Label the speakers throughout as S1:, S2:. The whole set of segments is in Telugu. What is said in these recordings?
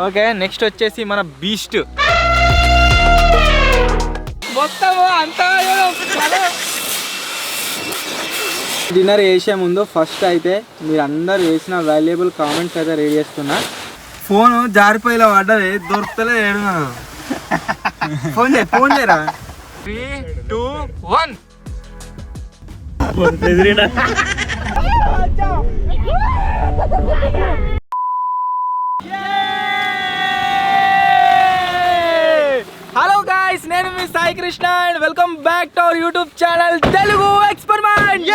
S1: ఓకే నెక్స్ట్ వచ్చేసి మన బీస్ట్ మొత్తము అంతా డిన్నర్ చేసే ముందు ఫస్ట్ అయితే మీరు అందరు వేసిన వాల్యుబుల్ కామెంట్స్ అయితే రెడీ చేస్తున్నా.
S2: ఫోన్ జారిపోయేలా పడ్డది దొరుకుతలే ఏడు ఫోన్ చేయరా
S1: 3, 2, 1 హలో గాయ్స్, నేను మీ Sai Krishna and welcome back to our YouTube channel Telugu experiment.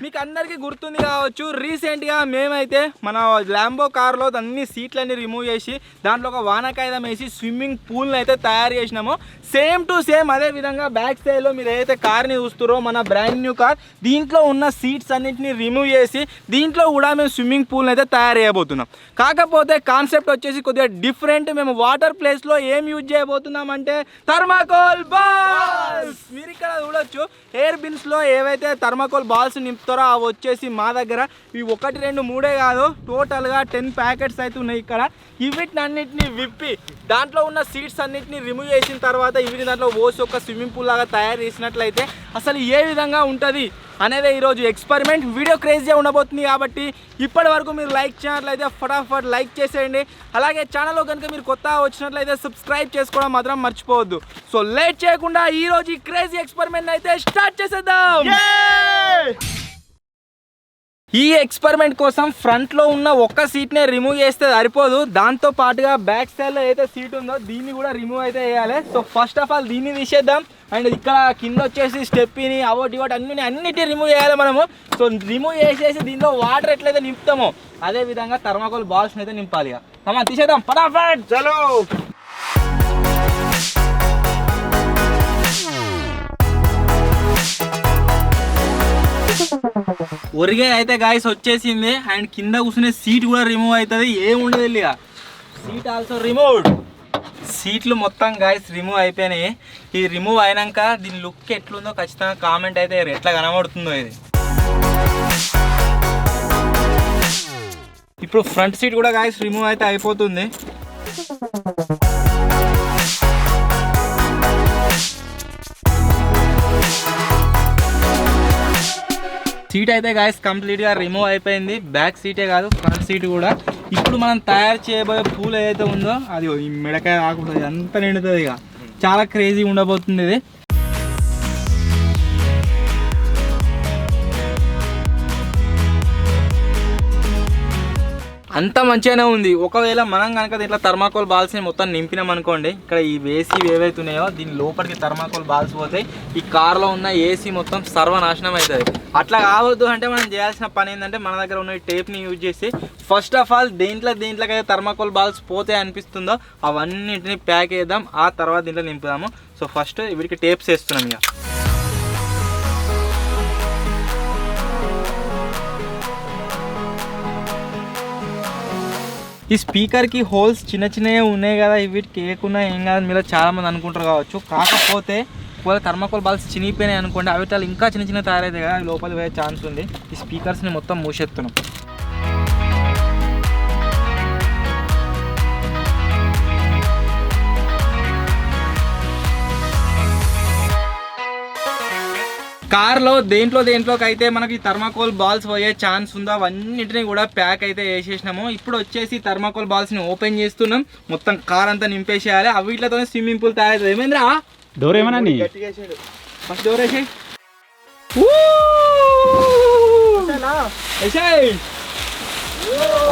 S1: మీకు అందరికీ గుర్తుంది కావచ్చు, రీసెంట్ గా మేమైతే మన ల్యాంబో కార్ లో అన్ని సీట్లన్నీ రిమూవ్ చేసి దాంట్లో ఒక వానకాయుధం వేసి స్విమ్మింగ్ పూల్ అయితే తయారు చేసినాము. సేమ్ టు సేమ్ అదే విధంగా బ్యాక్ సైడ్ లో మీరు ఏదైతే కార్ ని చూస్తారో మన బ్రాండ్ న్యూ కార్, దీంట్లో ఉన్న సీట్స్ అన్నింటినీ రిమూవ్ చేసి దీంట్లో కూడా మేము స్విమ్మింగ్ పూల్ అయితే తయారు చేయబోతున్నాం. కాకపోతే కాన్సెప్ట్ వచ్చేసి కొద్దిగా డిఫరెంట్. మేము వాటర్ ప్లేస్ లో ఏం యూజ్ చేయబోతున్నాం అంటే థర్మాకోల్ బాల్స్. మీరు ఇక్కడ చూడొచ్చు, ఎయిర్ బిన్స్ లో ఏవైతే థర్మాకోల్ బాల్స్ నింపుతారో అవి వచ్చేసి మా దగ్గర ఇవి 1, 2, 3 కాదు, టోటల్గా 10 ప్యాకెట్స్ అయితే ఉన్నాయి ఇక్కడ. వీటిని అన్నింటినీ విప్పి దాంట్లో ఉన్న సీట్స్ అన్నింటినీ రిమూవ్ చేసిన తర్వాత వీటిని దాంట్లో పోసి ఒక స్విమ్మింగ్ పూల్ లాగా తయారు చేసినట్లయితే అసలు ఏ విధంగా ఉంటుంది అనేది ఈరోజు ఎక్స్పెరిమెంట్. వీడియో క్రేజీగా ఉండబోతుంది కాబట్టి ఇప్పటి వరకు మీరు లైక్ చేయనట్లయితే ఫటాఫట్ లైక్ చేసేయండి. అలాగే ఛానల్లో కనుక మీరు కొత్తగా వచ్చినట్లయితే సబ్స్క్రైబ్ చేసుకోవడం మాత్రం మర్చిపోవద్దు. సో లేట్ చేయకుండా ఈరోజు ఈ క్రేజీ ఎక్స్పెరిమెంట్ అయితే స్టార్ట్ చేసేద్దాం. ఈ ఎక్స్పెరిమెంట్ కోసం ఫ్రంట్లో ఉన్న ఒక్క సీట్నే రిమూవ్ చేస్తే సరిపోదు, దాంతో పాటుగా బ్యాక్ సైడ్లో ఏదైతే సీట్ ఉందో దీన్ని కూడా రిమూవ్ అయితే చేయాలి. సో ఫస్ట్ ఆఫ్ ఆల్ దీన్ని తీసేద్దాం. అండ్ ఇక్కడ కింద వచ్చేసి స్టెప్ని అవోటి అన్నిటి రిమూవ్ చేయాలి మనము. సో రిమూవ్ చేసేసి దీంట్లో వాటర్ ఎట్లయితే నింపుతామో అదే విధంగా థర్మాకోల్ బాల్స్ని అయితే నింపాలి. ఇక తీసేద్దాం ఫటాఫట్ చలో. ఒరిగే అయితే గాయస్ వచ్చేసింది. అండ్ కింద కూర్చునే సీట్ కూడా రిమూవ్ అవుతుంది, ఏముండదు ఇక. Seat also removed. సీట్లు మొత్తం గాయస్ రిమూవ్ అయిపోయినాయి. ఇది రిమూవ్ అయినాక దీని లుక్ ఎట్లుందో ఖచ్చితంగా కామెంట్ అయితే ఎట్లా కనబడుతుందో ఇది. ఇప్పుడు ఫ్రంట్ సీట్ కూడా గాయస్ రిమూవ్ అయితే అయిపోతుంది. సీట్ అయితే గాయస్ కంప్లీట్గా రిమూవ్ అయిపోయింది. బ్యాక్ సీటే కాదు ఫ్రంట్ సీట్ కూడా. ఇప్పుడు మనం తయారు చేయబోయే పూల్ ఏదైతే ఉందో అది ఈ మిడకాయ రాకుండా అంతా నిండుతుంది. ఇక చాలా క్రేజీ ఉండబోతుంది ఇది. అంత మంచిగానే ఉంది. ఒకవేళ మనం కనుక దీంట్లో థర్మాకోల్ బాల్స్ని మొత్తం నింపినాం అనుకోండి, ఇక్కడ ఈ ఏసీ ఏవైతే ఉన్నాయో దీని లోపలికి థర్మాకోల్ బాల్స్ పోతాయి, ఈ కార్లో ఉన్న ఏసీ మొత్తం సర్వనాశనం అవుతుంది. అట్లా కావద్దు అంటే మనం చేయాల్సిన పని ఏంటంటే మన దగ్గర ఉన్న టేప్ని యూజ్ చేసి ఫస్ట్ ఆఫ్ ఆల్ దేంట్లోకైతే థర్మాకోల్ బాల్స్ పోతే అనిపిస్తుందో అవన్నింటిని ప్యాక్ చేద్దాం, ఆ తర్వాత దీంట్లో నింపుదాము. సో ఫస్ట్ వీటికి టేప్స్ వేస్తున్నాం. ఇక ఈ స్పీకర్కి హోల్స్ చిన్నవే ఉన్నాయి కదా, వీటికి ఏకున్నా ఏం కాదు మీరు చాలామంది అనుకుంటారు కావచ్చు. కాకపోతే ఒకవేళ థర్మాకోల్ బాల్స్ చినిగిపోయినాయి అనుకోండి, అవి చాలా ఇంకా చిన్న తయారైతే కదా, అవి లోపల పోయే ఛాన్స్ ఉంది. ఈ స్పీకర్స్ని మొత్తం మూసేస్తున్నాం. కార్లో దేంట్లోకి అయితే మనకి థర్మాకోల్ బాల్స్ పోయే ఛాన్స్ ఉందో అవన్నింటినీ కూడా ప్యాక్ అయితే వేసేసినాము. ఇప్పుడు వచ్చేసి థర్మాకోల్ బాల్స్ని ఓపెన్ చేస్తున్నాం. మొత్తం కార్ అంతా నింపేసేయాలి. అవి వీటితోనే స్విమ్మింగ్ పూల్ తయారవుతుంది. ఏమైందిరా
S3: డోర్ ఏమన్నా
S1: ఫస్ట్ డోర్ వేసేయి.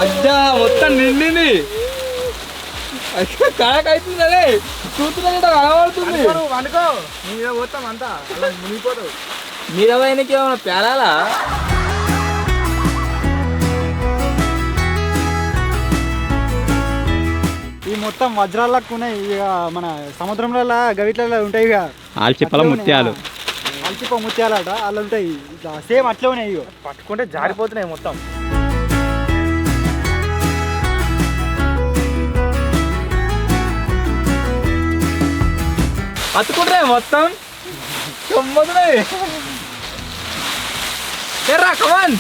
S1: అజ్జా మొత్తం నిండింది. కడక్ అవుతుంది అదే చూస్తున్నా కనబడుతుంది.
S2: అనుకో మీద పోతాం అంతా అలా మునిగిపోతావు.
S1: మీద పైనకి ఏమన్నా పేలాలా?
S2: ఈ మొత్తం వజ్రాలకు ఉన్నాయి. ఇక మన సముద్రంలో గవిట్లలో ఉంటాయి ఇక
S3: ఆల్చిప్పల ముత్యాలు,
S2: ఆల్చిప్ప ముత్యాలట అలా ఉంటాయి. సేమ్ అట్లే ఉన్నాయి. ఇక పట్టుకుంటే జారిపోతున్నాయి మొత్తం.
S1: అతుకుంటే మొత్తం గమ్మతున్నాయి. ఎర్రా కమాన్.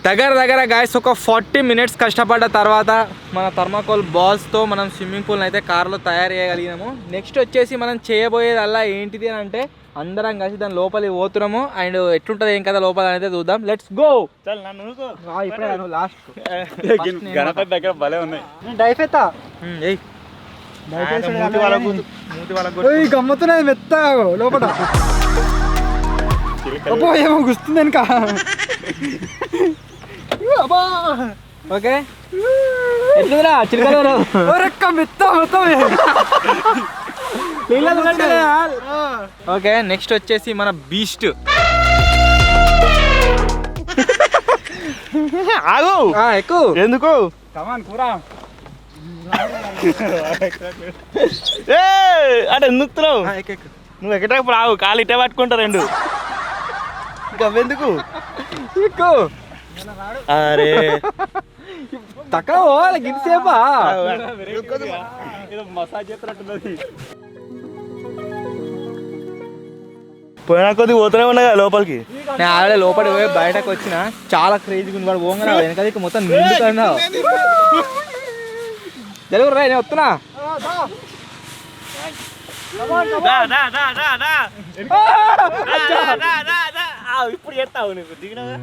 S1: దగ్గర గాయస్ ఒక 40 minutes కష్టపడ్డ తర్వాత మన థర్మాకోల్ బాల్స్తో మనం స్విమ్మింగ్ పూల్ని అయితే కార్లో తయారు చేయగలిగినాము. నెక్స్ట్ వచ్చేసి మనం చేయబోయేది అలా ఏంటిది అని అంటే అందరం కలిసి దాని లోపలికి పోతున్నాము. అండ్ ఎట్లుంటుంది ఏం కదా లోపల అయితే చూద్దాం. Let's go. ఇప్పుడే లాస్ట్
S3: గణపతి దగ్గర భలే ఉన్నాయి.
S2: డైఫెత్తా గమ్మతున్నాయి మెత్తగా లోపల ఏమో గుస్తుంది వెనక.
S1: ఓకే ఎట్లుందిరా చిలకలు
S2: మెత్త మొత్తం.
S1: ఓకే నెక్స్ట్ వచ్చేసి మన బీస్ట్.
S2: ఆగు
S1: ఎక్కువ
S2: ఎందుకు
S1: కమాన్ కూరా
S2: అంటే ఎందుకుతున్నావు నువ్వు ఎక్కడప్పుడు ఆగు కాలు ఇట్టే పట్టుకుంటా రెండు ఇంకెందుకు
S1: ఎక్కువ
S2: అరే
S1: తక్కువ పోవాలి గిరిసేపా
S3: మసాజ్ చేస్తున్నట్టున్నది.
S2: పోయినా కొద్దిగా పోతూనే ఉన్నా కదా లోపలికి.
S1: నేను ఆల్రెడీ లోపలికి పోయి బయటకు వచ్చిన చాలా క్రేజీగా ఉంది. వాడు పోగా వెనక మొత్తం నిండుతున్నా తెలుగు రా నేను వస్తున్నా.
S2: ఇప్పుడు చేస్తావు నీకు దిగినగా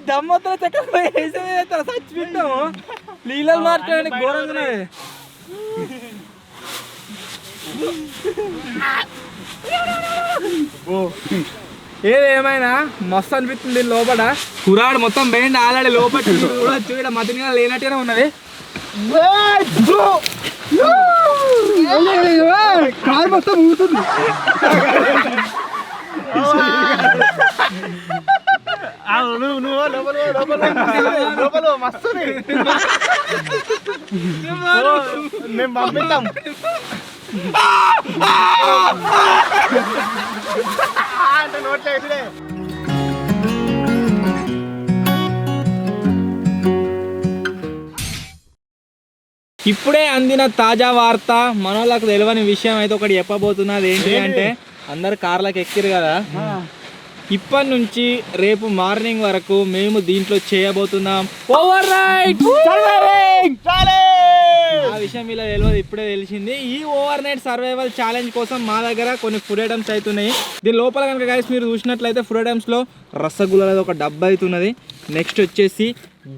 S1: దమ్మతో చచ్చిపెట్టాము. లీలలు మార్చడానికి ఘోరంగా ఏదేమైనా మస్తు అనిపిస్తుంది లోపల. కురాడు మొత్తం బయట ఆలాడి లోపల చూడొచ్చు. ఇక్కడ మధ్యగా లేనట్టుగానే ఉన్నది.
S2: కారు మొత్తం ఊగుతుంది. లోపల మస్తు మేము పంపిస్తాం. అంటే నోట్లో వేసిడే.
S1: ఇప్పుడే అందిన తాజా వార్త. మనోళ్ళకు తెలియని విషయం అయితే ఒకటి చెప్పబోతున్నది. ఏంటి అంటే అందరు కార్లకు ఎక్కిరు కదా, ఇప్పటి నుంచి రేపు మార్నింగ్ వరకు మేము దీంట్లో చేయబోతున్నాం ఓవర్ నైట్ సర్వైవింగ్ ఛాలెంజ్. ఆ విషయం ఇలా తెలియదు, ఇప్పుడే తెలిసింది. ఈ ఓవర్ నైట్ సర్వైవల్ ఛాలెంజ్ కోసం మా దగ్గర కొన్ని ఫుడ్ ఐటమ్స్ అవుతున్నాయి. దీని లోపల కనుక గైస్ మీరు చూసినట్లయితే ఫుడ్ ఐటమ్స్లో రసగుల్లది ఒక డబ్బా అవుతున్నది. నెక్స్ట్ వచ్చేసి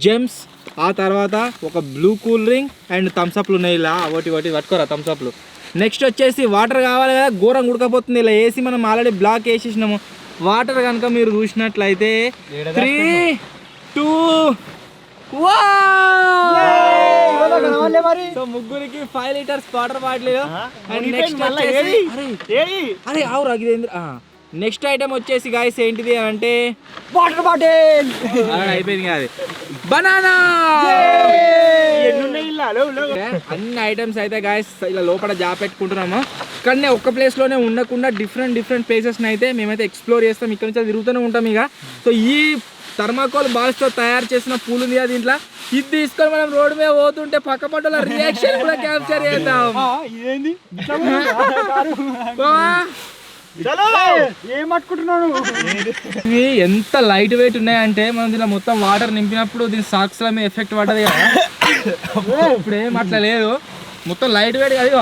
S1: జెమ్స్, ఆ తర్వాత ఒక బ్లూ కూల్ డ్రింక్ అండ్ థమ్స్అప్లు ఉన్నాయి. ఇలా ఒకటి పట్టుకోరా థమ్స్అప్లు. నెక్స్ట్ వచ్చేసి వాటర్ కావాలి కదా, ఘోరం ఉడకపోతుంది. ఇలా వేసి మనం ఆల్రెడీ బ్లాక్ వేసేసినాము. వాటర్ కనుక మీరు చూసినట్లయితే 3, 2, 1. సో ముగ్గురికి 5 litres water bottle. And next అరే ఆవురా ఇదేంద్ర. నెక్స్ట్ ఐటమ్ వచ్చేసి గాయస్ ఏంటిది అంటే
S2: వాటర్ బాటిల్
S1: అయిపోయింది కాదు, బనానా. అన్ని ఐటమ్స్ అయితే గాయస్ ఇలా లోపల పెట్టుకుంటున్నాము. ఇక్కడనే ఒక్క ప్లేస్లోనే ఉండకుండా డిఫరెంట్ ప్లేసెస్ని అయితే మేమైతే ఎక్స్ప్లోర్ చేస్తాం. ఇక్కడ నుంచి తిరుగుతూనే ఉంటాం ఇక. సో ఈ థర్మాకోల్ బాల్స్తో తయారు చేసిన పూలు ఉంది కదా దీంట్లో, ఇది తీసుకొని మనం రోడ్డు మీద పోతుంటే పక్క పట్టుల రియాక్షన్ కూడా క్యాప్చర్ చేద్దాం.
S2: ఏం పట్టుకుంటున్నాను.
S1: ఇవి ఎంత లైట్ వెయిట్ ఉన్నాయంటే మనం దీనిలో మొత్తం వాటర్ నింపినప్పుడు దీని సాక్స్ మీద ఎఫెక్ట్ పడ్డది కదా. ఇప్పుడు ఏం అట్లా లేదు, మొత్తం లైట్ వెయిట్ అది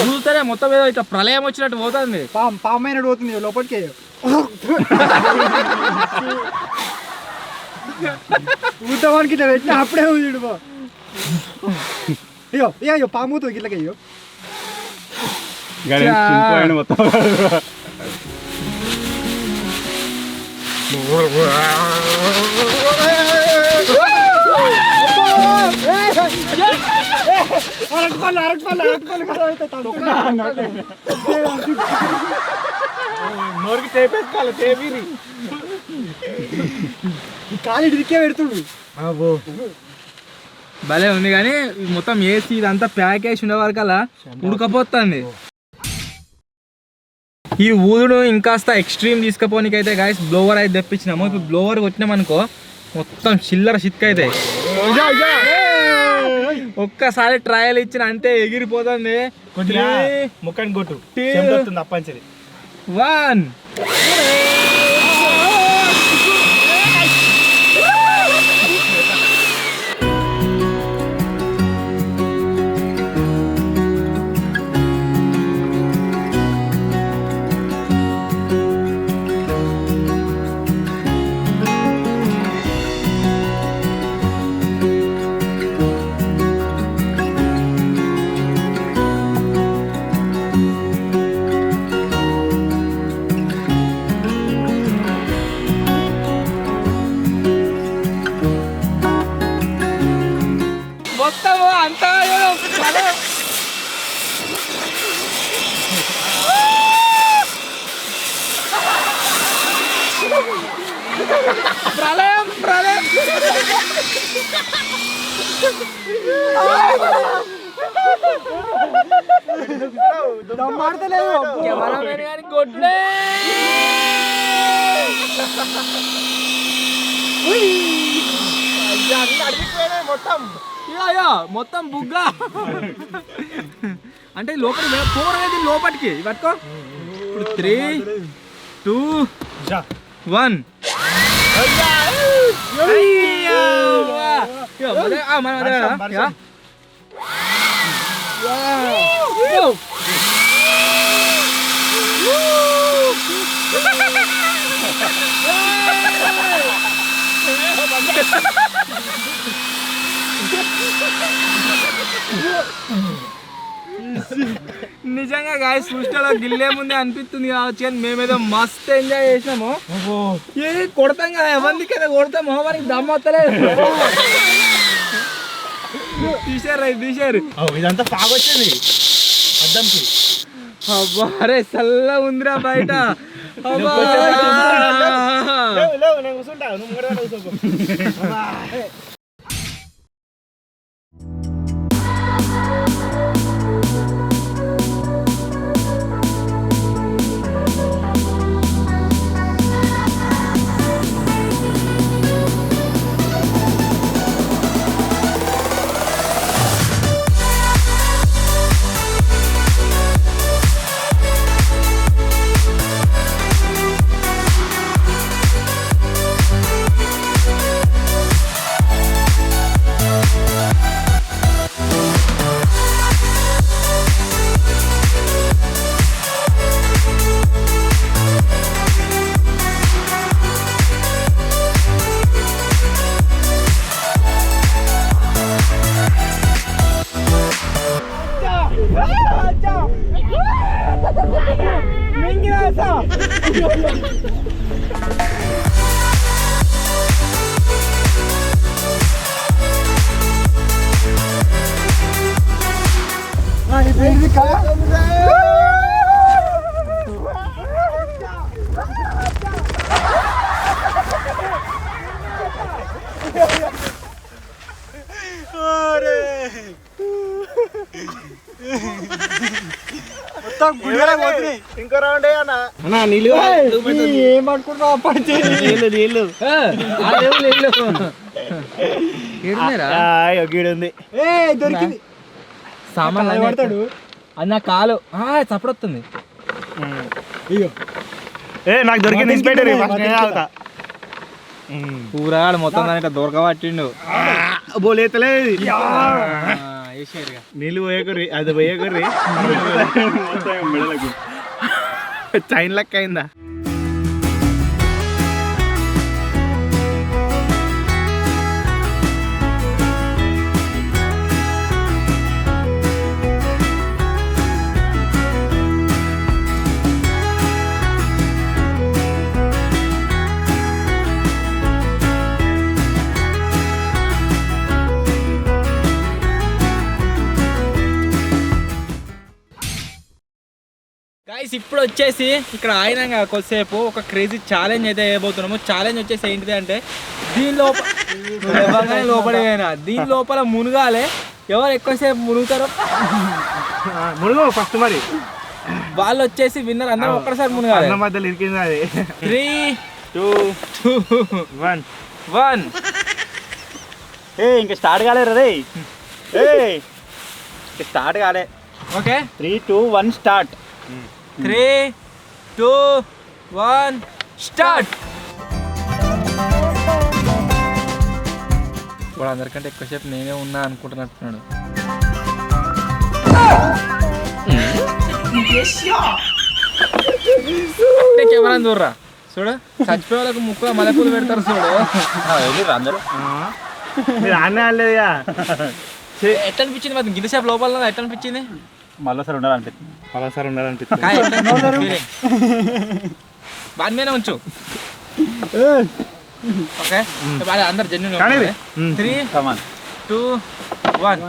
S1: చూస్తేనే మొత్తం ఏదో ఇట్లా ప్రళయం వచ్చినట్టు పోతుంది.
S2: పామైనట్టు పోతుంది లోపలికి. ఊతవానికి ఇట్లా పెట్టిన అప్పుడే చూడు. అయ్యో అయ్యో పాముతుంది గిట్లకయ్యో.
S3: మొత్తం
S2: నోరికి చేపేసుకోవాలి. చేపిరి కాలు ఇడికే పెడుతుడు.
S1: భలే ఉంది కానీ మొత్తం ఏసీ ఇదంతా ప్యాకేజ్ ఉండే వరకు అలా ఉడకపోతుంది. ఈ ఊదుడు ఇంకాస్త ఎక్స్ట్రీమ్ తీసుకుపోనికి అయితే గాయస్ బ్లోవర్ అయితే తెప్పించినాము. ఇప్పుడు బ్లోవర్ కొట్టినామనుకో మొత్తం చిల్లర చిత్క అయితే ఒక్కసారి ట్రయల్ ఇచ్చిన అంతే ఎగిరిపోతుంది.
S2: ముఖాన్ని కొట్టు అప్పంచది
S1: 1 మొత్తము అంతా ప్రళయం ప్రళయం కెమెరామెన్ గారి కొట్లే మొత్తం బుగ్గా అంటే లోపలి పోరది లోపలికి పట్టుకో. ఇప్పుడు 3 2 1 నిజంగా గాయ సృష్టిలో గిల్లే ముందే అనిపిస్తుంది కావచ్చు, కానీ మేమేదో మస్తు ఎంజాయ్ చేసినాము. ఏ కొడతాం కదా ఎవరికి కదా కొడతాము, మనకి దమ్మత్తలేదు. తీసారు
S2: ఇదంతా బాగొచ్చింది అద్దంకి.
S1: అబ్బా అరే చల్ల ఉందిరా బయట.
S2: ఇంకో రౌండ్ అన్న నీళ్ళు ఏమనుకుంటున్నావు? నీళ్ళు గీడుంది దొరికింది.
S1: సామాన్ పడతాడు అన్న కాలు చప్పడొస్తుంది.
S2: నాకు దొరికింది
S1: కూరగాడు మొత్తం దాని దొరకబట్టిండు.
S2: బోలేతలేదు నీళ్ళు పోయకుర్రి, అది పోయకుర్రి. చైన్ లెక్క అయిందా?
S1: గైస్ ఇప్పుడు వచ్చేసి ఇక్కడ ఆయన కొద్దిసేపు ఒక క్రేజీ ఛాలెంజ్ అయితే వేయబోతున్నాము. ఛాలెంజ్ వచ్చేసి ఏంటిది అంటే దీని లోపల మునగాలి. ఎవరు ఎక్కువసేపు మునుగుతారో
S2: మునుగు ఫస్ట్ మరి
S1: వాళ్ళు వచ్చేసి విన్నర్ అందరం ఒక్కసారి మునగాలి.
S2: మధ్యలో ఇరికింది అది.
S1: 3 2
S2: 1
S1: 1.
S3: ఇంకా స్టార్ట్ కాలేరు రే. స్టార్ట్ కాలే.
S1: Okay
S3: 3 2 1 start.
S1: 3 2 1 స్టార్ట్. వాడు అందరికంటే ఎక్కువసేపు నేనే ఉన్నా అనుకుంటున్నట్టున్నాడు. కెమెరా దూర్రా చూడు, చచ్చిపోయే వాళ్ళకి ముక్కు మల్లెపూలు పెడతారు చూడు.
S3: అందరూ
S2: మీరు ఆడనే ఆడలేదుగా.
S1: ఎట్లా అనిపించింది మరి గింత సేపు లోపల ఎట్లా అనిపించింది?
S3: మళ్ళీసారి ఉండాలనిపిస్తుంది.
S2: మరోసారి ఉండాలనిపిస్తుంది.
S1: బాగా మీద ఉంచు. ఓకే అందరు జెన్యూన్. 3 2 1.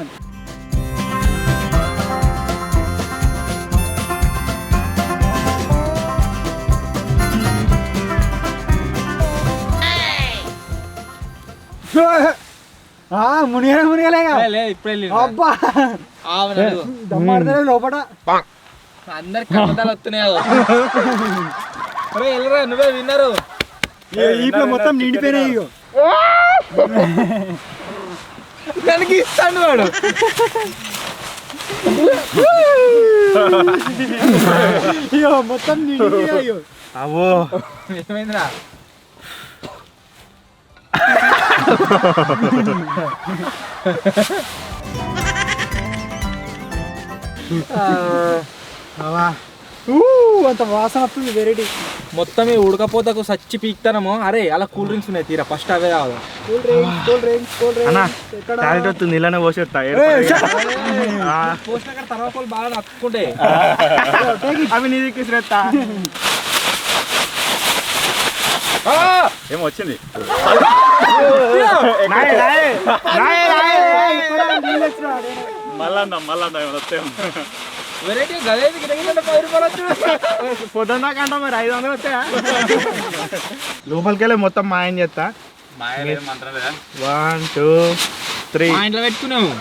S2: మునిగలేగా.
S1: ఇప్పుడే
S2: అబ్బా దమ్మాడతారు లోపల.
S1: అందరికి కమ్మదాలు వస్తున్నాయి. వెళ్ళరా నువ్వే విన్నారు.
S2: ఈపులో మొత్తం నిండిపోయినాయి.
S1: దానికి ఇస్తాను వాడు.
S2: అయ్యో మొత్తం నిండిపోయాయి. అవో
S1: ఏమైందిరా?
S2: అంత వాసన వస్తుంది వెరైటీ.
S1: మొత్తం ఈ ఉడకపోతకు సచ్చి పీక్తానము. అరే అలా కూల్ డ్రింక్స్ ఉన్నాయి తీరా, ఫస్ట్ అవే కావాలి.
S2: వస్తుంది ఇలానే పోసేస్తా.
S1: పోసిన తర్వాత బాగా నచ్చుకుంటే
S2: అవి నీ దిక్కు శ్రేత్తా.
S3: ఏమో వచ్చింది. మళ్ళా వస్తే
S1: వెరైటీ గదేది గిటగిట 10 రూపాయలు వచ్చు.
S2: పొద్దున్న కంటా మరి 500 వస్తాయా? లోపలికి వెళ్ళి మొత్తం మాయం చేస్తా. 1 2 3
S1: మా ఇంట్లో పెట్టుకున్నాము.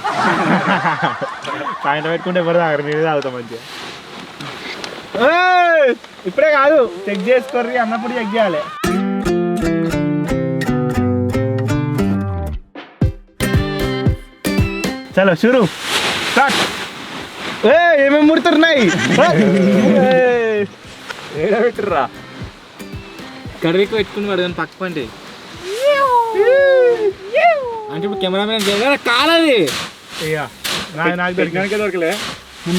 S2: పాయింట్ పెట్టుకుంటే ఎవరు తాగరు, మీరు తాగుతాం మంచిగా. ఇప్పుడే కాదు, చెక్ చేసుకోర్రి అన్నప్పుడు చెక్ చేయాలి. చలో షురు స్టార్ట్. ఏమేమి ముడుతున్నాయి?
S3: ఏడా పెట్టుర్రా.
S1: కర్రీకి పెట్టుకుని వాడు పక్క పండి అంటే ఇప్పుడు కెమెరామెన్ కాలది.
S2: నాకు దొరికినాకే దొరకలే.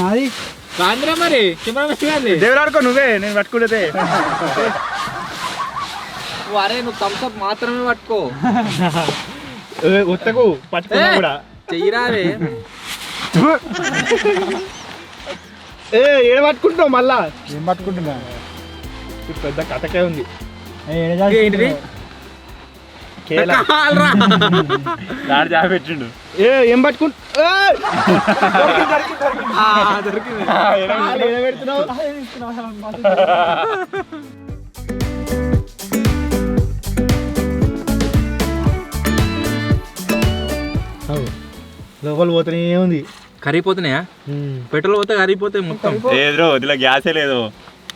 S2: నాది
S1: కాంద్రా మరి కెమెరామెన్ కాదు.
S2: దేవుడాడుకో నువ్వే, నేను పట్టుకుంటే.
S1: అరే నువ్వు థమ్స్అప్ మాత్రమే పట్టుకో.
S2: ఉత్తకు పట్టుకున్నా కూడా
S1: చెయ్యరావే.
S2: ఏడ పట్టుకుంటున్నావు మళ్ళా? ఏం పట్టుకుంటున్నా? పెద్ద కథకే ఉంది.
S1: ఏంటిది?
S3: జాబ్ పెట్టిండు.
S2: ఏం పట్టుకుంటా లోపల పోతూనే ఉంది.
S1: కరిగిపోతున్నాయా? పెట్రోల్ పోతే కరిగిపోతాయి మొత్తం.
S3: లేదు వదిలే, గ్యాసే లేదు.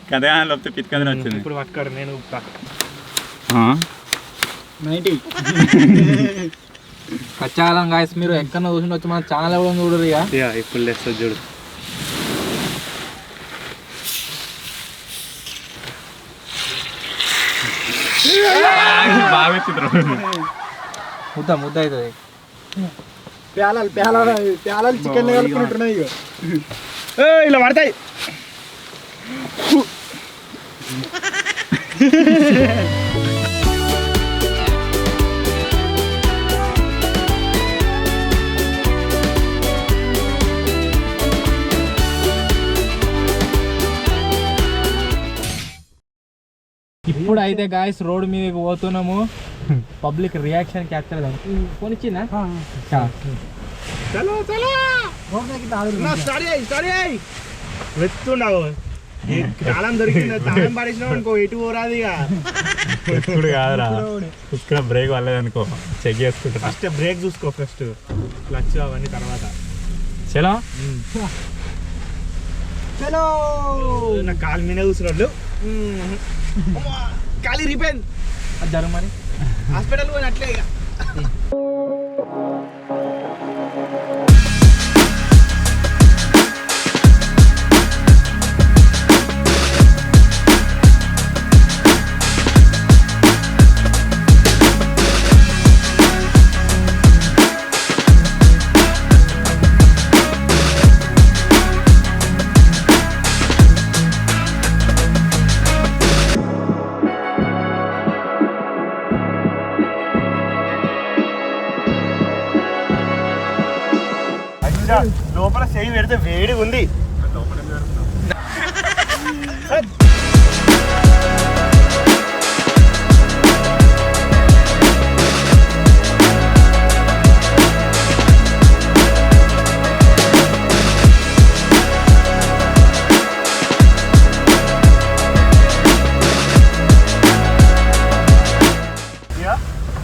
S3: కందగా లోపల పిత్కందని వచ్చింది.
S2: ఇప్పుడు పట్టుకోరు, నేను
S1: 90 కచ్చాలం గాయస్. మీరు ఎక్కడ చూసి వచ్చి మన ఛానల్ ఎవరు చూడరు. ఇక
S2: ఇప్పుడు లేస్తుంది చూడు.
S3: బాగా పెట్టిండ్రు.
S1: ముద్ద ముద్ద అవుతుంది.
S2: ప్యాలాలు చికెన్ కలుపుకుంటున్నాయి. ఇలా పడతాయి.
S1: ఇప్పుడు అయితే గాయస్ రోడ్ మీదకి పోతున్నాము. పబ్లిక్ రియాక్షన్ క్యాప్చర్ ఫోన్ ఇచ్చిందా?
S2: వెతుకున్నావు, తాళం దొరికింది. తాళం పడేసినావు అనుకో, ఎటు పోరాదు.
S3: ఇప్పుడు కాదురా, చూసుకున్న బ్రేక్ వాళ్ళదనుకో, చెక్ చేసుకుంటా.
S2: ఫస్ట్ బ్రేక్ చూసుకో, ఫస్ట్ క్లచ్ అవన్నీ తర్వాత.
S3: చలో
S2: హలో
S3: నా కాలు మీద కూర్చున్నాడు
S1: ఖాళీ రిపేర్ అది జరుగు మరి హాస్పిటల్ పోయిన అట్లే ఇక
S2: లోపల చెయ్యి పెడితే వేడిగా ఉంది.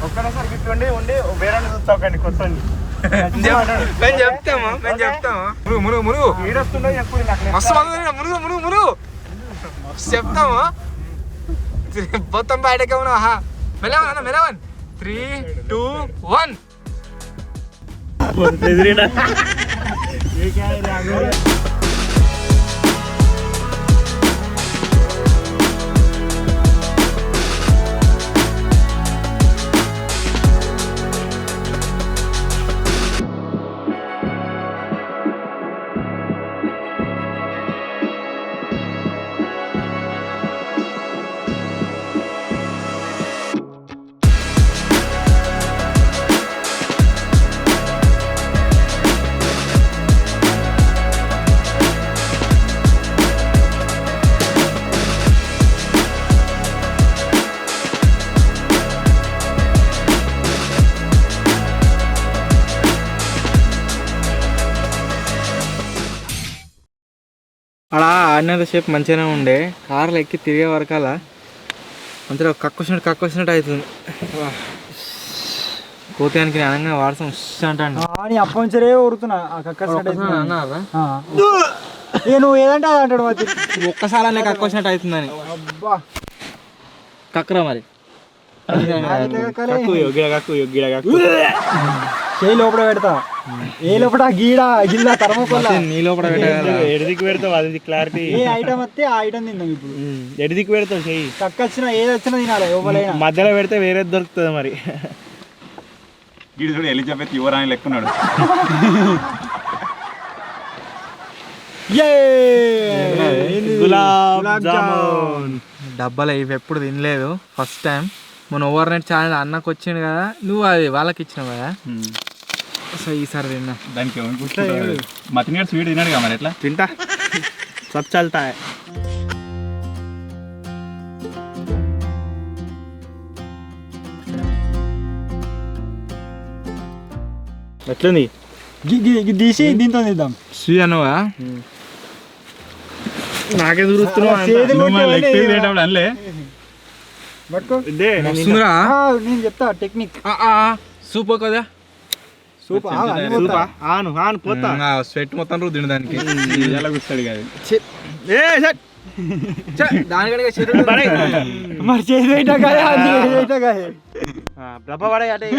S2: ఒక్కడేసారి గిట్ల ఉండి వేరే చూస్తాకండి కొత్త
S1: మేము చెప్తామా మురుగు మురుగు
S2: ఏడొస్తుండో ఎప్పుడు నాకు
S1: మస్తు మురుగు మురుగు మురుగు చెప్తాము మొత్తం బయటకే ఉన్నావా మెలవన్ అన్న మెలవన్ 3, 2, 1 అలా ఆడినంత సేపు మంచిగానే ఉండే కార్లు ఎక్కి తిరిగే వరకాల మంచిగా కక్కొచ్చినట్టు అవుతుంది కోతానికి అనగా వాడతాం అంటాను
S2: అప్పంచరే ఊరుతున్నా
S1: అన్నారా
S2: నువ్వు ఏదంటే అది అంటాడు మరి
S1: ఒక్కసారి కక్కొచ్చినట్టు అవుతుందని కక్కరా మరి
S2: చేయి లోపల పెడతా ఏ లోపల గిల్ల తరమకొల్ల
S1: నీ లోపల పెట్టగలరా
S3: ఎడిదికి పెడతావు అది క్లారిటీ.
S2: ఏ ఐటమ్ వస్తే ఆ ఐటమ్ తిందాం ఇప్పుడు.
S3: ఎడిదికి పెడతావు చెయ్యి
S2: కక్కొచ్చినా ఏది వచ్చినా తినాలి ఎవరైనా.
S3: మధ్యలో పెడితే వేరేది దొరుకుతుంది మరి.
S4: గిడి చూడు ఎలిజబెత్ యువరాణి లెక్కున్నాడు.
S3: గులాబ్ జామున్
S1: డబ్బాలు ఇవి ఎప్పుడు తినలేదు ఫస్ట్ టైం. మన ఓవర్ నైట్ ఛానల్ అన్నకు వచ్చిండు కదా, నువ్వు అది వాళ్ళకి ఇచ్చినావు కదా, సో ఈసారి తిన్నా.
S4: దానికి మతినిగాడు స్వీట్ తిన్నాడు కదా మరి ఎట్లా
S3: తింటా సబ్ చల్తా. ఎట్లుంది
S2: తీసి దీంతో తిద్దాం.
S1: స్వీ అన్నవా
S3: నాకే దూరుతున్నావు
S4: అనలే
S2: నేను చెప్తా టెక్నిక్.
S1: సూపర్ కదా,
S2: సూపర్
S3: ఆను ఆను పోతా.
S1: స్వెట్ మొత్తం రోజు తిన దానికి
S4: ఎలా కూర్చాడు కాదు
S1: దానికంటే
S2: మరి చేసి
S3: డబ్బా పడే అటే.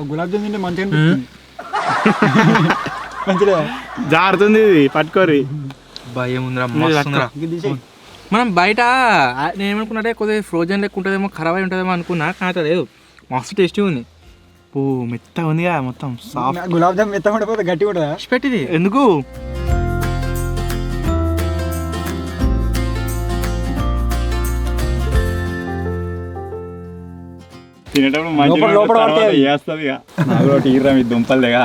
S2: గులాబ్ జామున్ తింటే మంచిగా మంచిగా
S3: జారుతుంది ఇది పట్టుకోరి.
S1: భయం ఉందిరా, మనం బయట నేను ఏమనుకున్నట్టే కొద్దిగా ఫ్రోజన్ లెక్క ఉంటుందేమో, ఖరాబ్ అయి ఉంటుందేమో అనుకున్నా, కానీ లేదు మస్తు టేస్టీ ఉంది. ఓ మెత్తగా ఉందిగా మొత్తం సాఫ్ట్.
S2: గులాబ్ జామున్ మెత్తగా ఉండిపోతే గట్టిగా ఉంటుందా?
S1: పెట్టిది
S3: ఎందుకు
S4: తినేటప్పుడు మంచిగా వేస్తుంది ఇక నాకు టీరా మీ దుంపలేగా.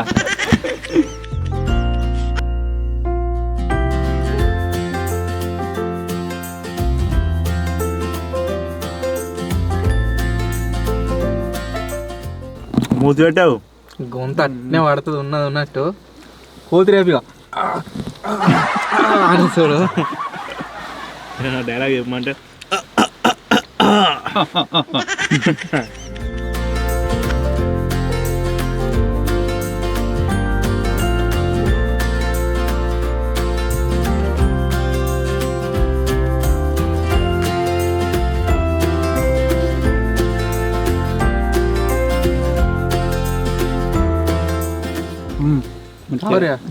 S3: మూతి పెట్టావు
S1: గొంత అట్నే పడుతుంది ఉన్నది ఉన్నట్టు. కోతి రేపిగా చూడు
S3: డైలాగ్ చెప్పమంటే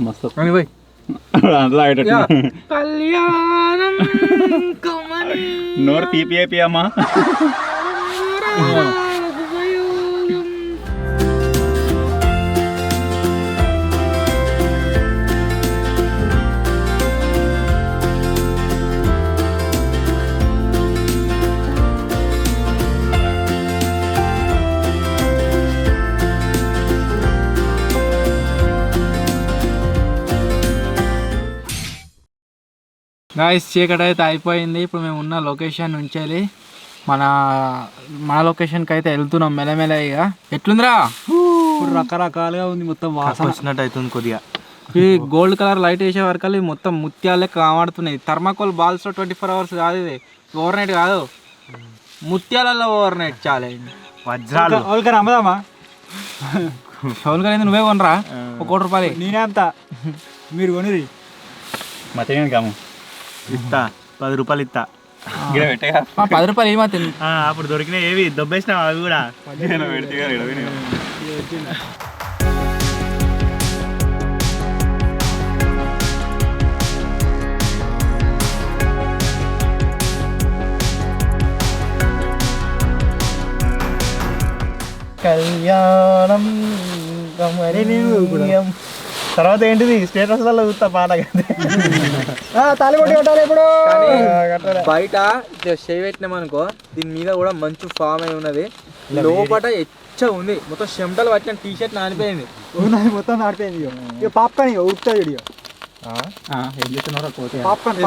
S4: మస్తు
S1: అని పోయి
S4: అందులో ఆగేటట్టు.
S1: కళ్యాణం కమని
S4: నోరు తీపి అయిపోయామా?
S1: గాయస్ చీకటి అయితే అయిపోయింది. ఇప్పుడు మేము ఉన్న లొకేషన్ నుంచి వెళ్ళి మన లొకేషన్కి అయితే వెళ్తున్నాం మెల్లమెల్లగా. ఎట్లుందిరా?
S2: ఇప్పుడు రకరకాలుగా ఉంది, మొత్తం వాసన వచ్చినట్టు అవుతుంది కొద్దిగా.
S1: ఈ గోల్డ్ కలర్ లైట్ వేసే వరకు మొత్తం ముత్యాలే కామాడుతున్నాయి. థర్మాకోల్ బాల్స్ 24 hours కాదు, ఇది ఓవర్ నైట్ కాదు, ముత్యాలలో ఓవర్ నైట్ చాలా
S2: వజ్రాలు వాళ్ళకి అమ్మదామా?
S1: షౌల్ గారు నువ్వే కొనరా? 1 కోటి రూపాయలు.
S2: నేనే అంతా, మీరు కొనిది
S4: మతేగాని కాము
S2: ఇస్తా, 10 రూపాయలు ఇస్తా.
S1: 10 రూపాయలు ఏమాత్రం
S2: అప్పుడు దొరికినాయి ఏవి దొబ్బేసినావు అవి కూడా. కళ్యాణం తర్వాత ఏంటిది స్టేటస్లలో చూస్తా పాట తాలిబొట్టి కట్టాలి ఇప్పుడు.
S1: బయట షేవ్ పెట్టినామనుకో, దీని మీద కూడా మంచు ఫామ్ అయి ఉన్నది, లోపల ఎచ్చ ఉంది, మొత్తం చెమటలు వచ్చిన టీ షర్ట్ నానిపోయింది,
S2: మొత్తం నాడిపోయింది. ఇక పాప్కార్న్ ఇక ఉడుకుతా వీడియో
S1: ఏం చేస్తున్నారా? పోతే
S2: పాప్కార్న్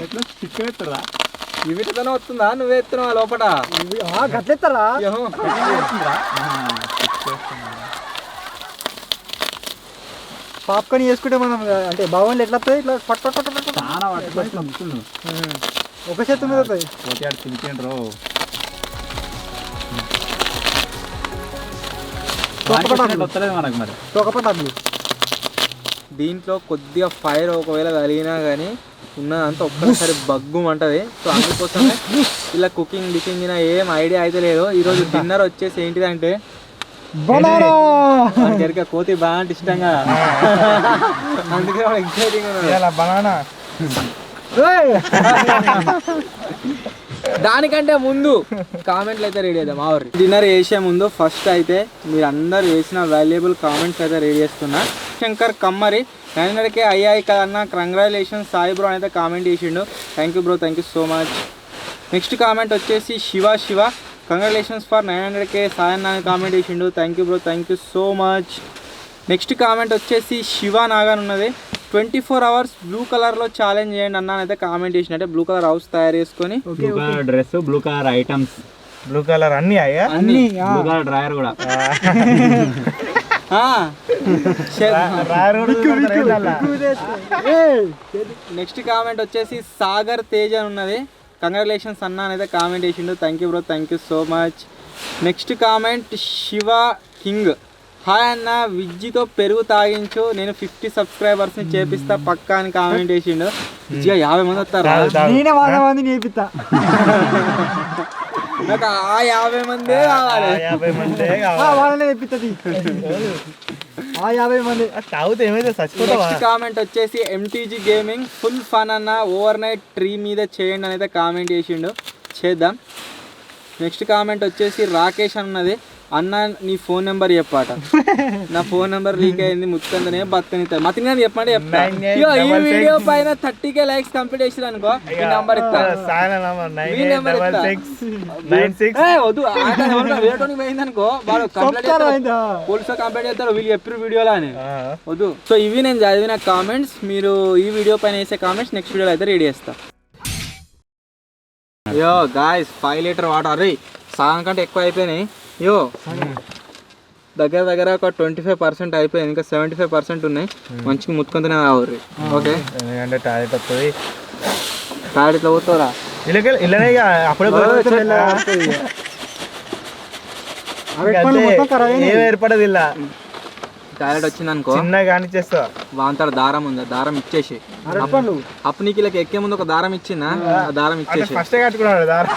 S1: ఎట్లా
S4: చికెన్
S1: ఇవిటనే వస్తుందా? నువ్వే ఎత్తున్నావా లోపల?
S2: గట్లెత్తారా? పాప్కార్న్ చేసుకుంటే మనం అంటే భవన్లు ఎట్లా వస్తాయి? ఇట్లా పట్ట
S4: చాలా
S2: ఒక చేతి మీద వస్తాయి.
S4: తింటారు మనకు మరి
S2: తోకపట్టాలు.
S1: దీంట్లో కొద్దిగా ఫైర్ ఒకవేళ కలిగినా కానీ ఉన్నదంతా ఒక్కసారి బగ్గుమంటది. సో అందుకోసమే ఇలా కుకింగ్ డికింగ్ ఏం ఐడియా అయితే లేదు. ఈరోజు డిన్నర్ వచ్చేసి ఏంటిదంటే కోతి బాగా అంటే ఇష్టంగా, అందుకే ఎక్సైటింగ్
S2: బనానా.
S1: దానికంటే ముందు కామెంట్లు అయితే రెడీ చేద్దాం. ఆవరి డిన్నర్ చేసే ముందు ఫస్ట్ అయితే మీరు అందరు వేసిన వాల్యుబుల్ కామెంట్స్ అయితే రెడీ చేస్తున్నా. శంకర్ కమ్మరి 900K అయ్యాయి కదన్నా, కంగ్రాచులేషన్స్ సాయి బ్రో అయితే కామెంట్ చేసిండు. Thank you bro, thank you so much. Next comment వచ్చేసి Shiva congratulations for 900K Sai అన్న కామెంట్ చేసిండు. Thank you bro, thank you so much. Next comment వచ్చేసి శివ నాగాన్ ఉన్నది, 24 hours బ్లూ కలర్లో ఛాలెంజ్ చేయండి అన్న అయితే కామెంట్ చేసినట్టే. బ్లూ కలర్ హౌస్ తయారు చేసుకొని
S4: blue colour dress, blue colour items,
S2: blue colour అన్ని అయ్యా,
S1: అన్ని
S4: బ్లూ కలర్ డ్రైయర్ కూడా.
S1: నెక్స్ట్ కామెంట్ వచ్చేసి సాగర్ తేజ్ అని ఉన్నది, కంగ్రాచులేషన్స్ అన్న అయితే కామెంట్ చేసిండు. Thank you bro, thank you so much. Next comment Shiva king, hi అన్న విజ్జితో పెరుగు తాగించు, నేను 50 subscribers చేపిస్తా పక్కా అని కామెంట్ చేసిండు. విజ్జిగా 50 మంది వస్తారా?
S2: నేనే 100 మంది నేర్పిస్తా.
S1: నాకు ఆ 50 మందే కావాలి,
S2: 50 మంది వాళ్ళనే తెప్పిస్తుంది. ఆ 50 మంది తాగితే ఏమైతే చచ్చిపోతావా.
S1: నెక్స్ట్ కామెంట్ వచ్చేసి ఎంటీజీ గేమింగ్, ఫుల్ ఫన్ అన్న ఓవర్ నైట్ ట్రీ మీద చేయండి అని అయితే కామెంట్ చేసిండు, చేద్దాం. నెక్స్ట్ కామెంట్ వచ్చేసి రాకేష్ అన్నది, అన్న నీ ఫోన్ నెంబర్ చెప్పాట, నా ఫోన్ నెంబర్ లీక్ అయింది ముత్తందనే బతకనిస్తారు మతిని చెప్పండి చెప్తా. ఈ వీడియో పైన 30K likes కంప్లీట్ చేసి అనుకో, ఈ నెంబర్ ఇస్తా, మీ నెంబర్ ఇస్తా. వద్దు వేయడానికి పోయింది అనుకో, వాడు పోలీసులో కంప్లైంట్ చేస్తారు వీళ్ళు చెప్పిన వీడియోలో అని, వద్దు. సో ఇవి నేను చదివిన కామెంట్స్, మీరు ఈ వీడియో పైన వేసే కామెంట్స్ నెక్స్ట్ వీడియోలో అయితే రెడీ చేస్తా. యో గాయ్స్ 5 లీటర్ వాటర్, అరే సగం కంటే ఎక్కువ అయిపోయినాయి. యో దగ్గర దగ్గర ఒక 25% అయిపోయింది, ఇంకా 75% ఉన్నాయి. మంచిగా ముత్తుకుంటూనే రావాలి. ఓకే,
S2: ఎందుకంటే టాయిలెట్ వస్తుంది.
S1: టాయిలెట్ ఇట్లా పోతారా?
S2: ఇల్లనే అప్పుడే ఏం ఏర్పడదు ఇలా.
S1: టాయిలెట్ వచ్చింది అనుకో,
S2: చిన్నగా కానిచ్చేస్తా.
S1: వాంతాడు దారం ఉంది, ఆ దారం ఇచ్చేసి అప్పుడు నీకు ఇలా ఎక్కే ముందు ఒక దారం ఇచ్చిందా, ఆ దారం ఇచ్చేసి
S2: ఫస్టే కట్టుకున్నాడు దారా.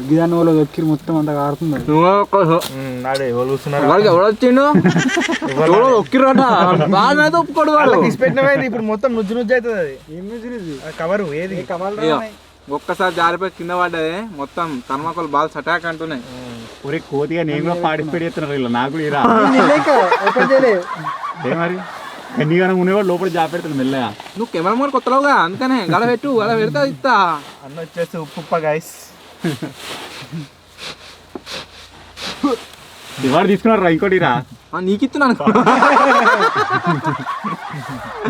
S5: గిదాన్ని వాళ్ళు దొక్కిరు మొత్తం అంతా కారుతుంది.
S2: నాడు ఎవరు చూస్తున్నారు?
S1: వాళ్ళకి ఎవడొచ్చిండు, ఎవడో ఒక్కిరట బాగా ఒప్పుకోడు వాడు.
S2: పెట్టినమైంది ఇప్పుడు మొత్తం నుజ్జు నుజ్జు అవుతుంది. అది ఏం నుజ్జు? కవరు ఏది?
S1: ఒక్కసారి జారిపోయి కింద పడ్డది, మొత్తం తర్మాకోల్ బాల్స్ అటాక్ అంటున్నాయి.
S3: ఒరే కోతిగా నేను కూడా పార్టిసిపేట్ చేస్తున్నారు ఇలా, నాకు కూడా ఇరా ఏ మరి ఎన్నిగానే ఉండేవాడు లోపల జాబ్ పెడతాడు మెల్లగా.
S1: నువ్వు కెమెరా మోడ్ కొత్తలోగా, అందుకనే గడ పెట్టు, గడ పెడతా ఇస్తా.
S2: అన్న వచ్చేసి ఉప్పు గైస్.
S3: ఎవరు తీసుకున్నారు రా ఇంకోటి రా?
S1: నీకు ఇస్తున్నాను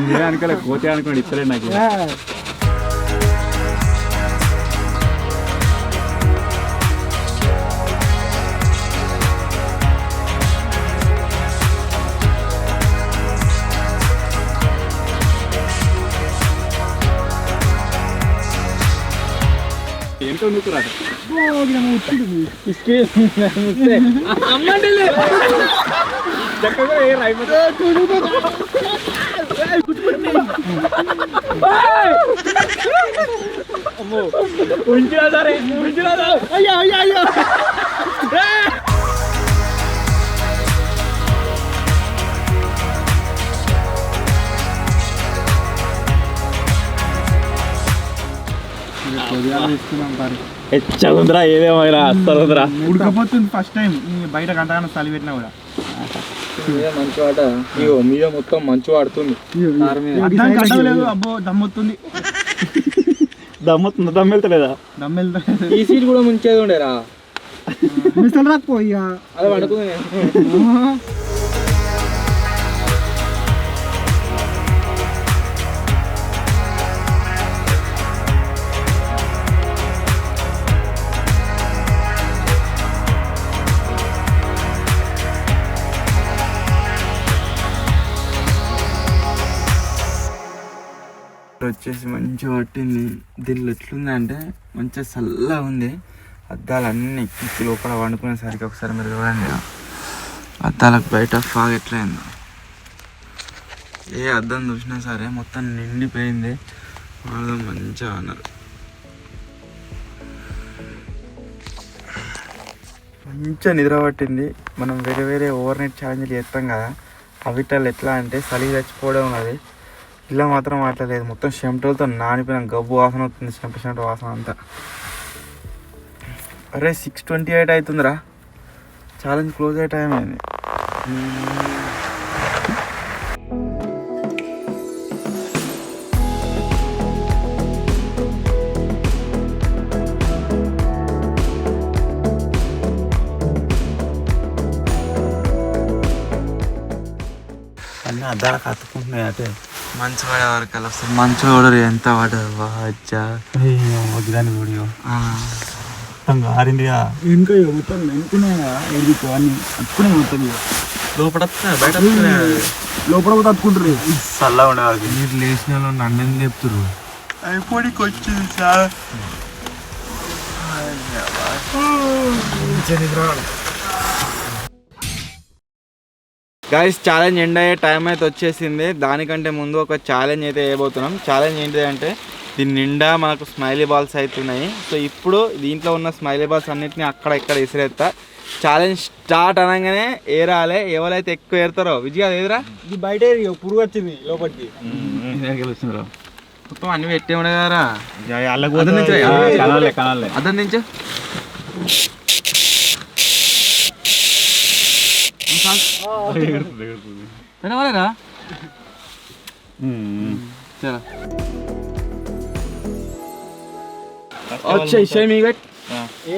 S3: నేనే అనుకోలే, కోతి అనుకోండి ఇస్తలే నాకు. ఏంటో నువ్వు రా చక్కగా ఏ రైపోతే ఉంచిరా సరే, ఉంచిరా సరే. అయ్యో అయ్యో అయ్యో ఎచ్చగుందిరా, ఏదేమైనా అస్తరా
S2: ఉడకపోతుంది. ఫస్ట్ టైం బయట గంటగానే చలి పెట్టినా కూడా
S1: మంచి వాట. ఇగో మీద మొత్తం మంచి వాడుతుంది.
S2: లేదు. అబ్బో దమ్మొస్తుంది.
S3: దమ్ముతుందా? దమ్ వెళ్తలేదా?
S2: దమ్ వెళ్తా.
S1: ఈ సీట్ కూడా ముంచేది ఉండేరా,
S5: రాకపోయా
S1: అదే పడుకుంది. వచ్చేసి మంచిగా పట్టింది. దీనిలో ఎట్లుందంటే మంచిగా చల్లగా ఉంది. అద్దాలన్నీ ఎక్కించి లోపల వండుకునేసరికి ఒకసారి మీరు చూడండి, అద్దాలకు బయట ఫాగ్ ఎట్లయిందో. ఏ అద్దం చూసినా సరే మొత్తం నిండిపోయింది. వాళ్ళు మంచిగా అన్నారు. మంచిగా నిద్ర పట్టింది. మనం వేరే వేరే ఓవర్ నైట్ ఛాలెంజ్లు చేస్తాం కదా, అవిటాలు ఎట్లా అంటే చలి చచ్చిపోవడం ఉన్నది. ఇలా మాత్రం అట్లేదు, మొత్తం చెమటలతో నానిపోయిన గబ్బు వాసన అవుతుంది, చెమట వాసన అంతా. అరే 6:28 అవుతుందిరా, ఛాలెంజ్ క్లోజ్ అయ్యే టైం అయింది. అన్నీ అద్దాలకు అతుకుంటున్నాయి. అదే మంచి పడే వరకు అలా వస్తుంది. మంచి పడరు, ఎంత పడరు వాచా
S3: దాన్ని వీడియో ఆరిందిగా
S5: ఇంకా మొత్తం వెనుకున్నాయా ఎదుగు అన్ని అట్టుకునే మొత్తం
S1: లోపల బయట
S5: లోపల కూడా తట్టుకుంటారు.
S3: చల్లగా ఉండేవాళ్ళకి.
S1: మీరు లేచిన వాళ్ళు నన్ను చెప్తున్నారు.
S3: అయిపోయికి వచ్చింది సార్.
S1: గైస్ ఛాలెంజ్ ఎండ్ అయ్యే టైం అయితే వచ్చేసింది. దానికంటే ముందు ఒక ఛాలెంజ్ అయితే వేయబోతున్నాం. ఛాలెంజ్ ఏంటిది అంటే దీని నిండా మనకు స్మైలీ బాల్స్ అవుతున్నాయి. సో ఇప్పుడు దీంట్లో ఉన్న స్మైలీ బాల్స్ అన్నిటిని అక్కడ ఇక్కడ విసిరేస్తా. ఛాలెంజ్ స్టార్ట్ అనగానే ఏరాలే, ఎవరైతే ఎక్కువ ఏరుతారో. విజయ్ అది ఏదిరా?
S5: ఇది బయట పురుగు వచ్చింది లోపలికి.
S1: మొత్తం అన్ని పెట్టే ఉండే కదరా. అద్దం నుంచి వినవాలేరా? చలో వచ్చాయి షై మీకు పెట్.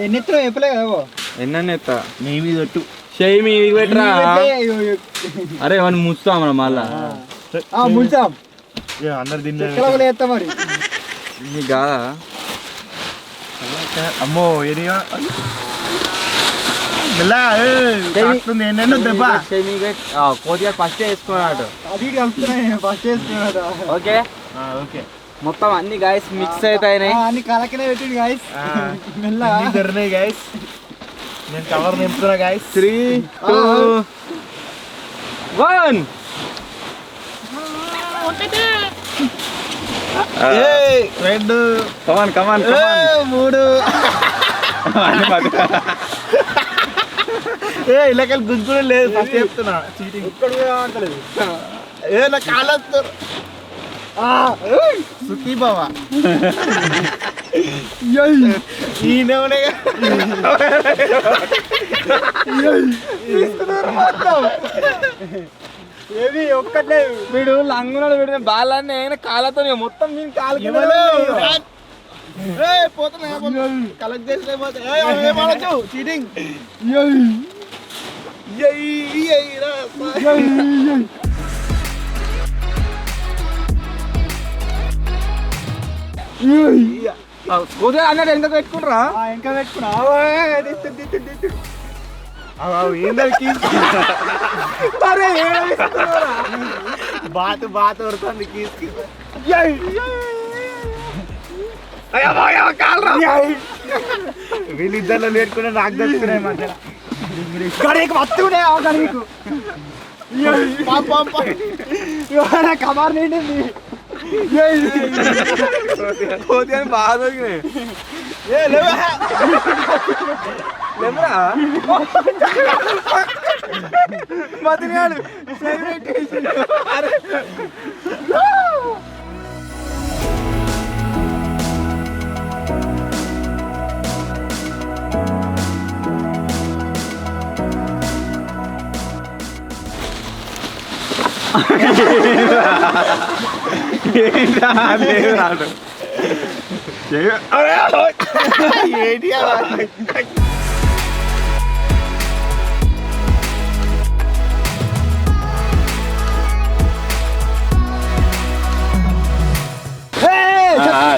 S5: ఎన్నెత్తులో చెప్పలే కదా
S1: ఎన్న ఎత్తా
S2: మీ మీద ఒట్టు.
S1: షై మీకు పెట్టరా. అరే వాడిని ముస్తాం మనం మళ్ళా.
S5: ముంచాం
S2: అందరు దీన్ని ఎత్తా మరి
S1: నీకు కాదా
S2: అమ్మో ఏరియా ఏంటంటే దెబ్బ
S1: కోతిగా ఫస్ట్ వేసుకున్నాడు
S2: అది కలుపుతున్నాయి ఫస్ట్ వేసుకున్నాడు
S1: ఓకే
S2: ఓకే
S1: మొత్తం అన్ని గాయస్ మిక్స్ అవుతాయి
S2: అన్ని కలకనే పెట్టిండు గాయస్ మెల్లగా జరినాయి గాయస్ నేను కవర్ నింపుతున్నా గాయస్
S1: 3 2 1
S2: రెండు
S4: కమాన్
S2: మూడు ఇలాకెళ్ళి గుంజుకునే లేదు ఫస్ట్ చెప్తున్నా చీటింగ్ అంటలేదు నా కాలేస్తారు సుఖీ బావా ఈయననే ఏవి ఒక్కట్లేదు
S1: వీడు లంగునాడు వీడు బాలాన్ని అయినా కాళ్ళతో మొత్తం నేను కాలు
S2: పోతున్నా కలెక్ట్ చేసిన చీటింగ్
S1: కొద్దిగా అన్నట్టు ఎంత పెట్టుకుంటారా
S2: ఇంకా పెట్టుకున్నా ఏందరికి బాతు పడుతుంది కీస్కి వీళ్ళిద్దరిలో లేటుకునే నాకు దక్కుతున్నాయి మధ్య వస్తున్నాయి కమార్ నిండింది
S1: బాగా దొరికినాయి లేవరా మతినాడు
S2: ఏంటి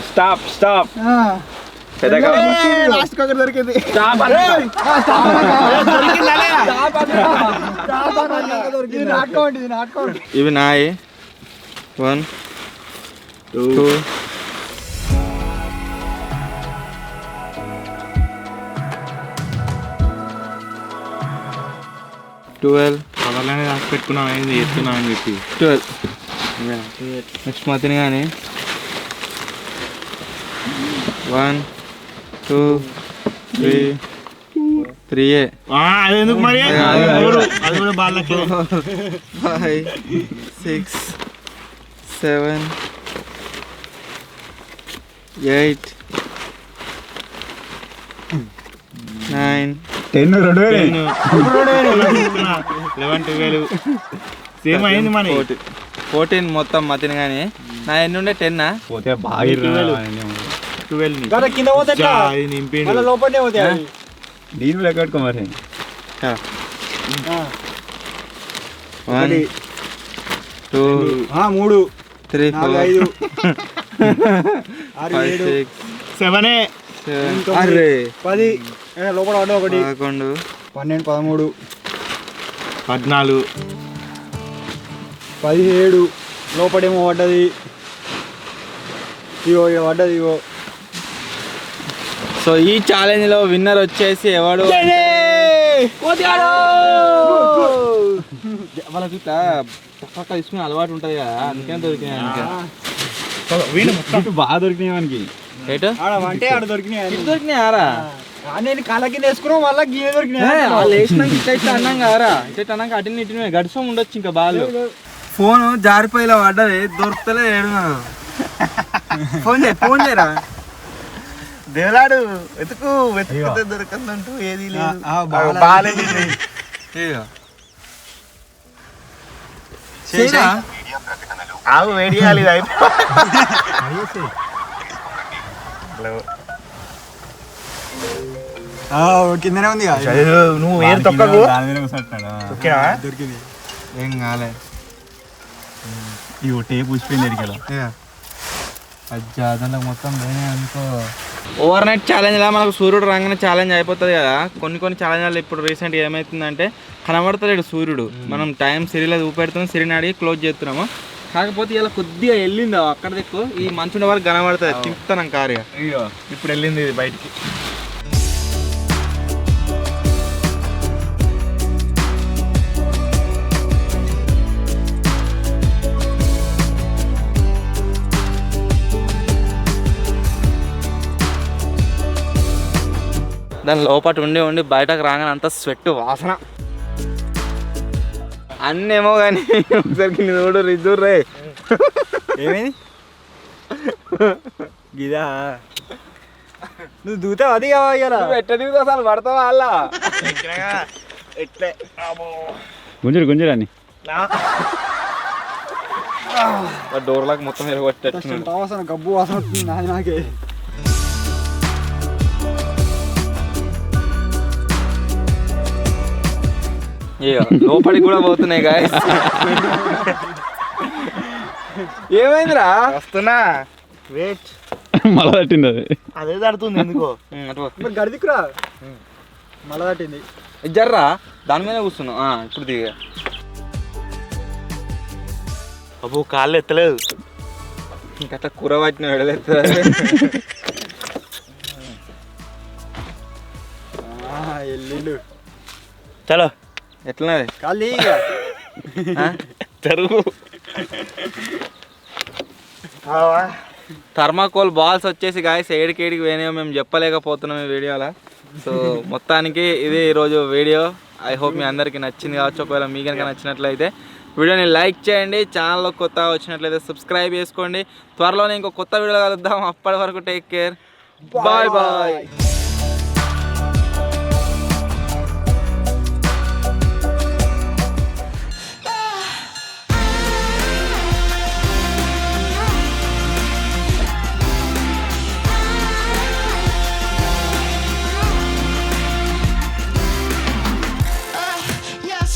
S4: స్టాప్ పెద్దగా
S2: లాస్ట్ ఒకటి దొరికింది
S1: ఇవి నాయి 1 2 12
S4: కవర్లోనే రాసి పెట్టుకున్నాం ఏంది ఎత్తున్నా అని చెప్పి
S1: 12 నెక్స్ట్ మతిని కానీ 1 2 3 3
S2: అది ఎందుకు మరి అది కూడా బాగా
S1: 5 6 7 8 9
S4: 10 2000
S2: 11 12 సేమ్ అయింది మన
S1: 14 మొత్తం మతిని కానీ నా ఎన్ని ఉండే 10
S4: పోతే బాగా
S2: 12 కింద పోతే నింపి లోపలనే పోతాయి
S4: దీని లెక్క పెట్టుకో మరి
S1: 1 2
S2: 3
S1: 3 4 5 6
S2: 7
S1: అరే
S2: 10 లోపల ఒకటి
S1: 11
S2: 12 13 14 17 లోపడేమో పడ్డది ఇగో పడ్డది ఇగో
S1: సో ఈ ఛాలెంజ్ లో విన్నర్ వచ్చేసి ఎవడు వాళ్ళకి ఇట్లా పక్క తీసుకునే అలవాటు ఉంటది కదా అందుకని దొరికినాయి
S4: బాగా దొరికినాయి మనకి
S1: ఏటు
S2: అంటే ఆడ దొరికినాయి
S1: దొరికినాయి ఆరా
S2: నేను కాళ్ళ కింద వేసుకున్నాం మళ్ళీ గీయ దొరికినాయి
S1: వాళ్ళు వేసినాక ఇట్లా అన్నాం కదరా ఇట్లా అన్నాక అటు ఇటు గడిసం ఉండొచ్చు ఇంకా బాగా ఫోన్ జారిపోయేలా పడ్డది దొరుకుతలే ఏడు ఫోన్ చేయరా
S2: దేవులాడు వెతుకు వెతుకుతే దొరకందంటూ ఏది లేదు బాగాలేదు ఆగు వేడి చేయాలి కిందనే ఉంది నువ్వు ఏం తొక్కకు
S1: దొరికింది ఏం కాలే
S3: ఇవి టేప్ ఉసిపోయింది ఎడికలో
S1: అజ్జా దాంట్లో మొత్తం నేనే అనుకో. ఓవర్ నైట్ ఛాలెంజ్లా మనకు సూర్యుడు రాగానే ఛాలెంజ్ అయిపోతుంది కదా. కొన్ని ఛాలెంజ్లు ఇప్పుడు రీసెంట్గా ఏమవుతుందంటే కనబడతలేడు సూర్యుడు. మనం టైం సిరిలో చూపెడుతున్నాం, సిరిని అడిగి క్లోజ్ చేస్తున్నాము. కాకపోతే ఇలా కొద్దిగా వెళ్ళింది అక్కడ దిక్కు, ఈ మంచు ఉండే వరకు కనబడుతుంది. తిప్పుతాను కారుగా
S3: ఇప్పుడు వెళ్ళింది ఇది బయటికి.
S1: దాని లోపల ఉండి బయటకు రాగానే అంత స్వెట్ వాసన అన్నేమో కానీ ఒకసారికి చూడు రిజూర్ రే.
S2: ఏమైంది గిదా నువ్వు దూతావు అది కావాలా
S1: ఎట్ట దిగుతా అసలు పడతావా అలా ఎట్లే
S3: గుంజురు అని
S1: డోర్లకు మొత్తం ఎరగొట్టేస్తున్నాడు.
S2: వాసన గబ్బు వాసన వస్తుంది నాకే.
S1: లోపలికి కూడా పోతున్నాయి గాయస్. ఏమైందిరా?
S2: వస్తున్నా వెయిట్.
S3: మళ్ళా తట్టింది అది.
S2: అదే తడుతుంది ఎందుకో. గడిదికురా మళ్ళా తట్టింది.
S1: జర్రా దాని మీద కూర్చున్నావు. ఇప్పుడు దిగా.
S2: అబ్బో కాళ్ళు ఎత్తలేదు.
S1: ఇంకట్లా కూర పట్టిన ఎడలేదు.
S2: ఎల్లిండు
S1: చలో ఎట్లన్నది
S2: కాళ్ళు
S1: జరుగు. థర్మాకోల్ బాల్స్ వచ్చేసి గాయస్ ఏడికి పోయినాయో మేము చెప్పలేకపోతున్నాం ఈ వీడియోలో. సో మొత్తానికి ఇది ఈరోజు వీడియో. ఐ హోప్ మీ అందరికీ నచ్చింది కావచ్చు. ఒకవేళ మీ కనుక నచ్చినట్లయితే వీడియోని లైక్ చేయండి. ఛానల్లో కొత్తగా వచ్చినట్లయితే సబ్స్క్రైబ్ చేసుకోండి. త్వరలోనే ఇంకో కొత్త వీడియో కలుద్దాం. అప్పటి వరకు టేక్ కేర్. Bye bye.